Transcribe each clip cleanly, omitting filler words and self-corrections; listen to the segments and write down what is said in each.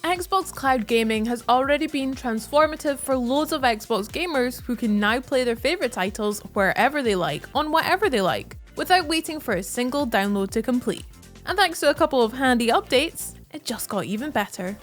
Xbox Cloud Gaming has already been transformative for loads of Xbox gamers who can now play their favourite titles wherever they like, on whatever they like, without waiting for a single download to complete. And thanks to a couple of handy updates, it just got even better.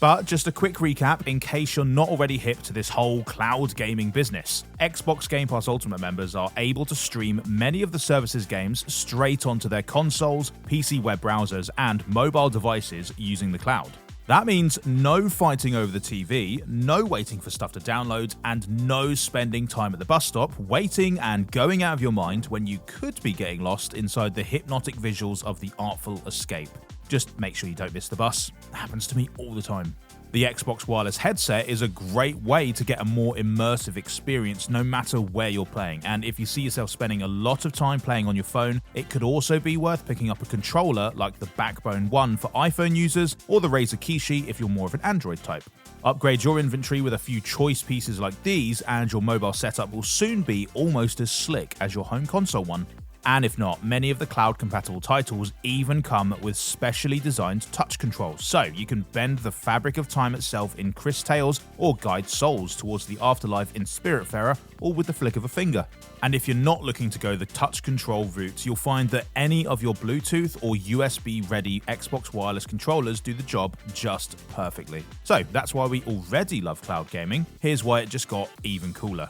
But just a quick recap in case you're not already hip to this whole cloud gaming business. Xbox Game Pass Ultimate members are able to stream many of the service's games straight onto their consoles, PC web browsers, and mobile devices using the cloud. That means no fighting over the TV, no waiting for stuff to download, and no spending time at the bus stop waiting and going out of your mind when you could be getting lost inside the hypnotic visuals of the artful escape. Just make sure you don't miss the bus. It happens to me all the time. The Xbox wireless headset is a great way to get a more immersive experience no matter where you're playing, and if you see yourself spending a lot of time playing on your phone, it could also be worth picking up a controller like the Backbone One for iPhone users or the Razer Kishi if you're more of an Android type. Upgrade your inventory with a few choice pieces like these and your mobile setup will soon be almost as slick as your home console one. And if not, many of the cloud-compatible titles even come with specially designed touch controls, so you can bend the fabric of time itself in Cris Tales or guide souls towards the afterlife in Spiritfarer, or with the flick of a finger. And if you're not looking to go the touch control route, you'll find that any of your Bluetooth or USB-ready Xbox wireless controllers do the job just perfectly. So that's why we already love cloud gaming. Here's why it just got even cooler.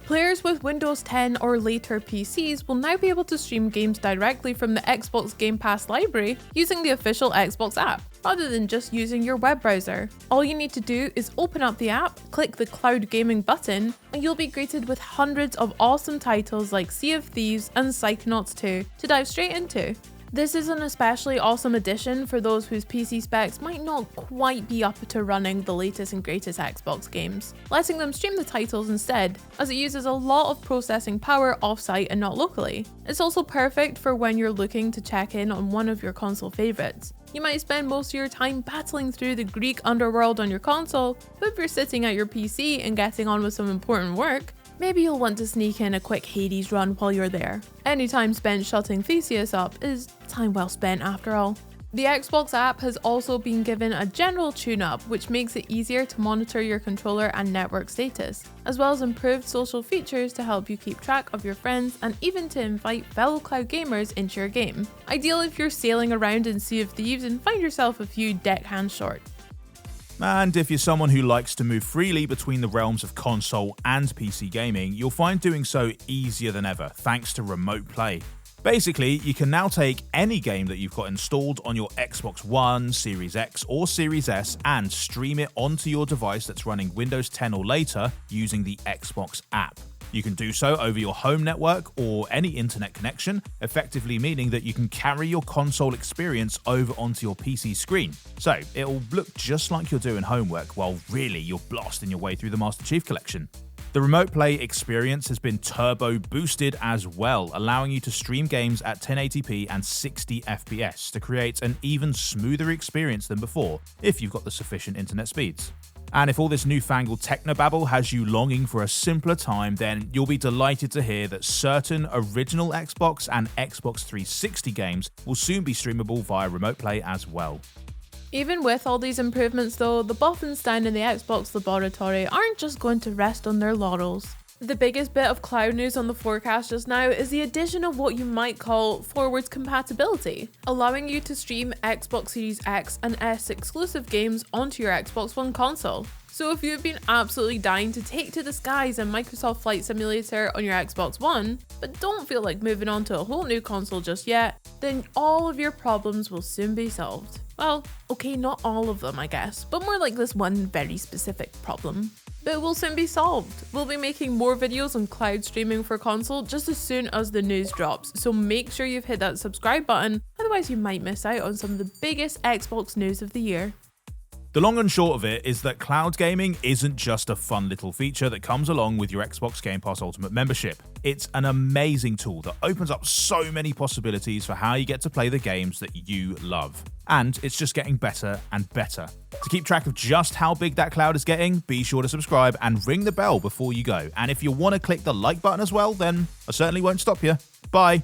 Players with Windows 10 or later PCs will now be able to stream games directly from the Xbox Game Pass library using the official Xbox app, rather than just using your web browser. All you need to do is open up the app, click the Cloud Gaming button, and you'll be greeted with hundreds of awesome titles like Sea of Thieves and Psychonauts 2 to dive straight into. This is an especially awesome addition for those whose PC specs might not quite be up to running the latest and greatest Xbox games, letting them stream the titles instead, as it uses a lot of processing power off-site and not locally. It's also perfect for when you're looking to check in on one of your console favourites. You might spend most of your time battling through the Greek underworld on your console, but if you're sitting at your PC and getting on with some important work, maybe you'll want to sneak in a quick Hades run while you're there. Any time spent shutting Theseus up is time well spent after all. The Xbox app has also been given a general tune-up, which makes it easier to monitor your controller and network status, as well as improved social features to help you keep track of your friends and even to invite fellow cloud gamers into your game. Ideal if you're sailing around in Sea of Thieves and find yourself a few deckhands short. And if you're someone who likes to move freely between the realms of console and PC gaming, you'll find doing so easier than ever thanks to Remote Play. Basically, you can now take any game that you've got installed on your Xbox One, Series X or Series S and stream it onto your device that's running Windows 10 or later using the Xbox app. You can do so over your home network or any internet connection, effectively meaning that you can carry your console experience over onto your PC screen. So it'll look just like you're doing homework while really you're blasting your way through the Master Chief Collection. The Remote Play experience has been turbo boosted as well, allowing you to stream games at 1080p and 60 FPS to create an even smoother experience than before if you've got the sufficient internet speeds. And if all this newfangled technobabble has you longing for a simpler time, then you'll be delighted to hear that certain original Xbox and Xbox 360 games will soon be streamable via Remote Play as well. Even with all these improvements though, the Wolfenstein and the Xbox laboratory aren't just going to rest on their laurels. The biggest bit of cloud news on the forecast just now is the addition of what you might call forwards compatibility, allowing you to stream Xbox Series X and S exclusive games onto your Xbox One console. So if you've been absolutely dying to take to the skies in Microsoft Flight Simulator on your Xbox One, but don't feel like moving on to a whole new console just yet, then all of your problems will soon be solved. Well, okay, not all of them I guess, but more like this one very specific problem. But it will soon be solved. We'll be making more videos on cloud streaming for console just as soon as the news drops, so make sure you've hit that subscribe button, otherwise you might miss out on some of the biggest Xbox news of the year. The long and short of it is that cloud gaming isn't just a fun little feature that comes along with your Xbox Game Pass Ultimate membership. It's an amazing tool that opens up so many possibilities for how you get to play the games that you love. And it's just getting better and better. To keep track of just how big that cloud is getting, be sure to subscribe and ring the bell before you go. And if you want to click the like button as well, then I certainly won't stop you. Bye.